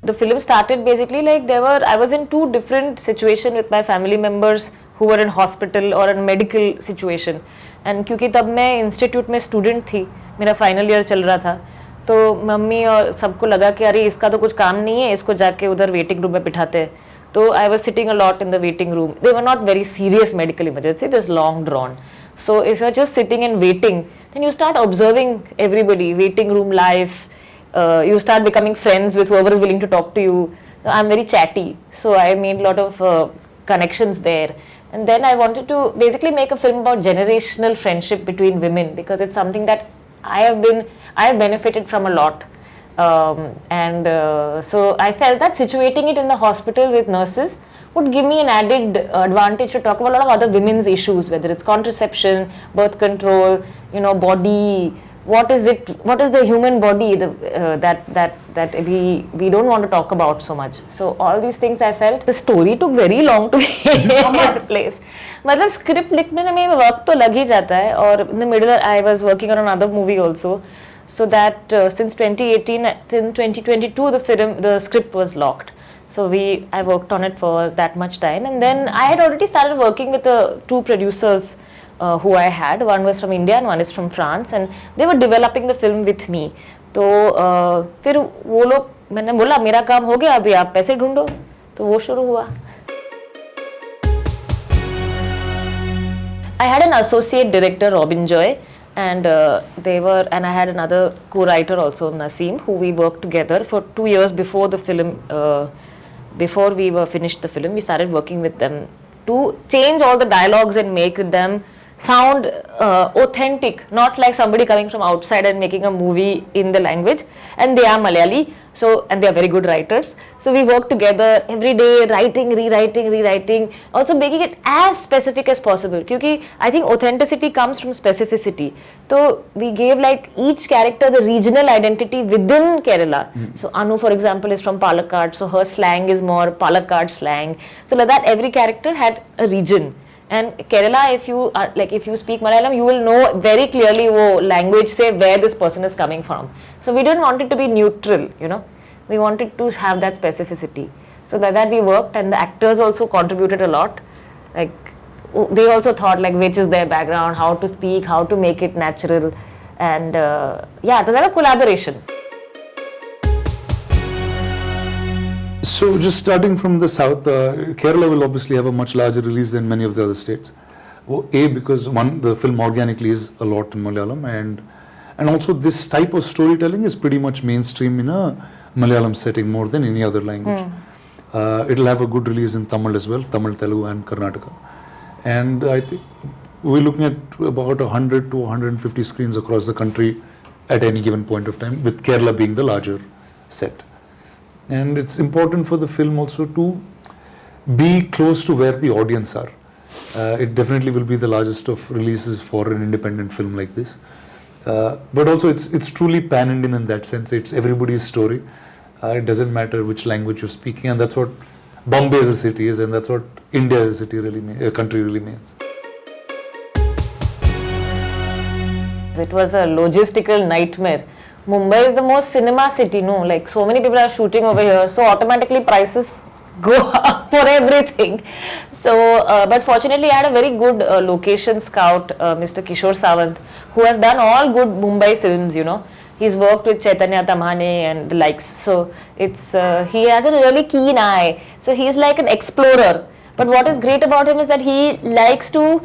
The film started basically like I was in two different situations with my family members who were in hospital or in medical situation. And क्योंकि तब मैं institute में student थी, मेरा final year चल रहा था, तो मम्मी और सबको लगा कि अरे इसका तो कुछ काम नहीं है, इसको जाके उधर वेटिंग रूम में बिठाते हैं. तो I was sitting a lot in the waiting room. They were not very serious medical emergency, this long drawn. So if you're just sitting and waiting, then you start observing everybody, waiting room life. You start becoming friends with whoever is willing to talk to you. I'm very chatty, so I made a lot of connections there. And then I wanted to basically make a film about generational friendship between women, because it's something that I have benefited from a lot. So I felt that situating it in the hospital with nurses would give me an added advantage to talk about a lot of other women's issues, whether it's contraception, birth control, body. What is the human body that we don't want to talk about so much. So all these things I felt. The story took very long to be in place. मतलब script लिखने में वक्त तो लग ही जाता है, और in the middle I was working on another movie also. So that since 2018, in 2022 the script was locked. So I worked on it for that much time, and then I had already started working with two producers who I had. One was from India and one is from France, and they were developing the film with me. तो फिर वो लोग, मैंने बोला मेरा काम हो गया, अभी आप पैसे ढूंढो, तो वो शुरू हुआ. I had an associate director, Robin Joy, and I had another co-writer also, Naseem, who we worked together for 2 years before the film. Before we were finished the film, we started working with them to change all the dialogues and make them sound authentic, not like somebody coming from outside and making a movie in the language. And they are Malayali, and they are very good writers. So we work together every day, writing, rewriting, also making it as specific as possible. Because I think authenticity comes from specificity. So we gave like each character the regional identity within Kerala. So Anu, for example, is from Palakkad, so her slang is more Palakkad slang. So like that, every character had a region. And Kerala, if you speak Malayalam, you will know very clearly wo language say where this person is coming from. So we didn't want it to be neutral, We wanted to have that specificity. So like that we worked, and the actors also contributed a lot. Like they also thought like which is their background, how to speak, how to make it natural, and it was like a collaboration. So just starting from the south, Kerala will obviously have a much larger release than many of the other states. Because the film organically is a lot in Malayalam, and also this type of storytelling is pretty much mainstream in a Malayalam setting more than any other language. It'll have a good release in Tamil as well, Tamil, Telugu and Karnataka. And I think we're looking at about 100 to 150 screens across the country at any given point of time, with Kerala being the larger set. And it's important for the film also to be close to where the audience are. It definitely will be the largest of releases for an independent film like this. But also it's truly pan-Indian in that sense. It's everybody's story. It doesn't matter which language you're speaking, and that's what Bombay as a city is, and that's what India as a country really means. It was a logistical nightmare. Mumbai is the most cinema city, like so many people are shooting over here, so automatically prices go up for everything. So, but fortunately I had a very good location scout, Mr. Kishore Sawant, who has done all good Mumbai films, He's worked with Chaitanya Tamhane and the likes. So he has a really keen eye. So he's like an explorer. But what is great about him is that he likes to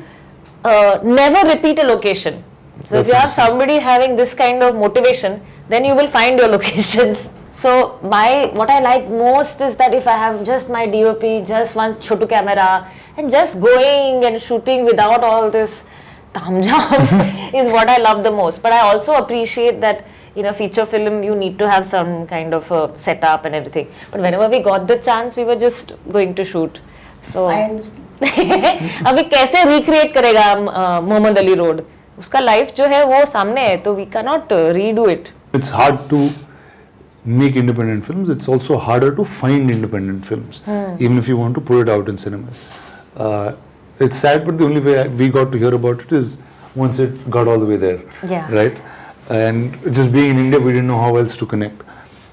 never repeat a location. So if you have somebody having this kind of motivation, then you will find your locations. So what I like most is that if I have just my DOP, just one chotu camera, and just going and shooting without all this tamjam is what I love the most. But I also appreciate that in a feature film you need to have some kind of a setup and everything. But whenever we got the chance, we were just going to shoot. So I understood. अभी कैसे recreate करेगा Mohammad Ali road? उसका life जो है वो सामने है, तो we cannot redo it. It's hard to make independent films. It's also harder to find independent films, even if you want to put it out in cinemas. It's sad, but the only way we got to hear about it is once it got all the way there, right? And just being in India, we didn't know how else to connect.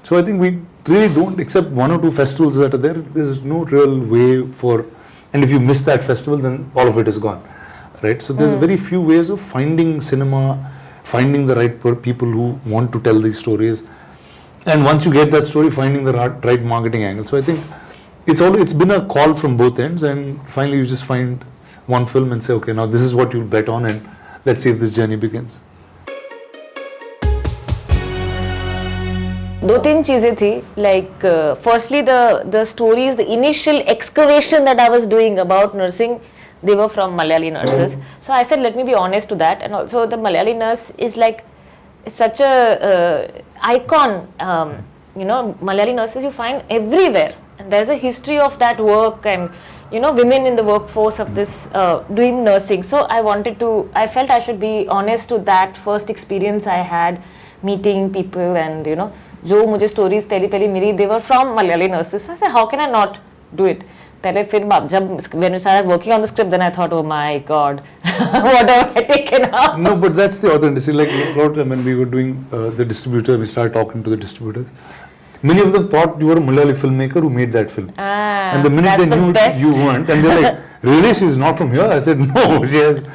So I think we really don't, except one or two festivals that are there, there's no real way for, and if you miss that festival, then all of it is gone, right? So there's very few ways of finding cinema, finding the right people who want to tell these stories, and once you get that story, finding the right marketing angle. So I think it's been a call from both ends, and finally you just find one film and say, okay, now this is what you'll bet on, and let's see if this journey begins. दो तीन चीजें थी, like firstly the stories, the initial excavation that I was doing about nursing, they were from Malayali nurses. So I said, let me be honest to that. And also the Malayali nurse is like, it's such a icon. Malayali nurses you find everywhere, and there's a history of that work, and women in the workforce of this doing nursing. So I felt I should be honest to that first experience I had meeting people, and जो मुझे stories पहली मिली, they were from Malayali nurses. So I said, how can I not do it? पहले फिर when we started working on the script, then I thought, oh my God, what have I taken up? No, but that's the authenticity. Like when we were doing the distributor, we started talking to the distributors. Many of them thought you were a Malayali filmmaker who made that film. And the minute they knew you weren't, and they're like, really, she's not from here? I said, no, she has.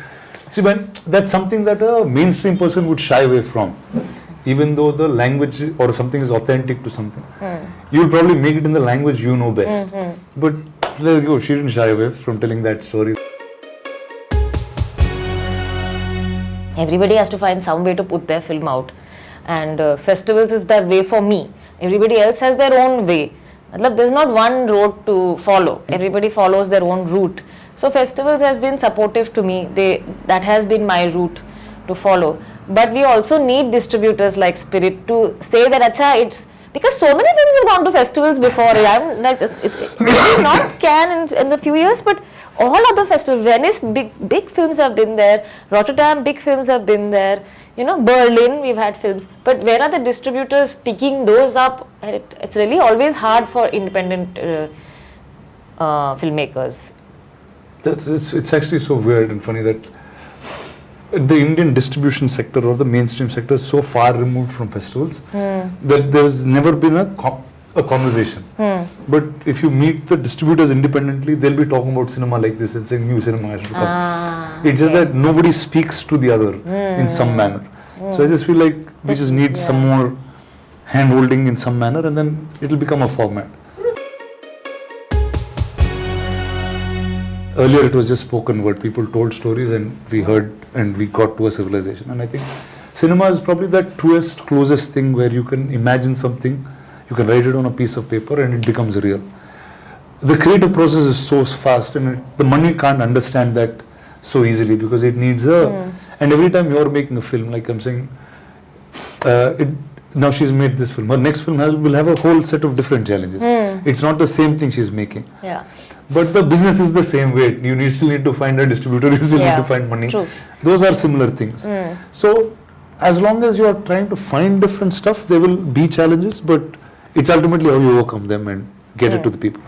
See, man, that's something that a mainstream person would shy away from. Even though the language or something is authentic to something, you'll probably make it in the language you know best. But let's go, she didn't shy away from telling that story. Everybody has to find some way to put their film out, and festivals is that way for me. Everybody else has their own way. There's not one road to follow. Everybody follows their own route. So festivals has been supportive to me. That has been my route to follow. But we also need distributors like Spirit to say that it's because so many films have gone to festivals before. I'm like, maybe not Cannes in the few years, but all other festivals. Venice, big films have been there. Rotterdam, big films have been there. Berlin, we've had films. But where are the distributors picking those up? It's really always hard for independent filmmakers. It's actually so weird and funny that the Indian distribution sector or the mainstream sector is so far removed from festivals that there's never been a conversation. But if you meet the distributors independently, they'll be talking about cinema like this and saying new cinema has to come. It's just that nobody speaks to the other in some manner. So I just feel like we just need some more hand-holding in some manner, and then it'll become a format. Earlier it was just spoken word. People told stories and we heard and we got to a civilization. And I think cinema is probably that truest, closest thing where you can imagine something, you can write it on a piece of paper and it becomes real. The creative process is so fast, and the money can't understand that so easily because it needs and every time you're making a film, like I'm saying, now she's made this film. Her next film will have a whole set of different challenges. It's not the same thing she's making. Yeah. But the business is the same way. You still need to find a distributor, you still need to find money. True. Those are similar things. So as long as you are trying to find different stuff, there will be challenges, but it's ultimately how you overcome them and get it to the people.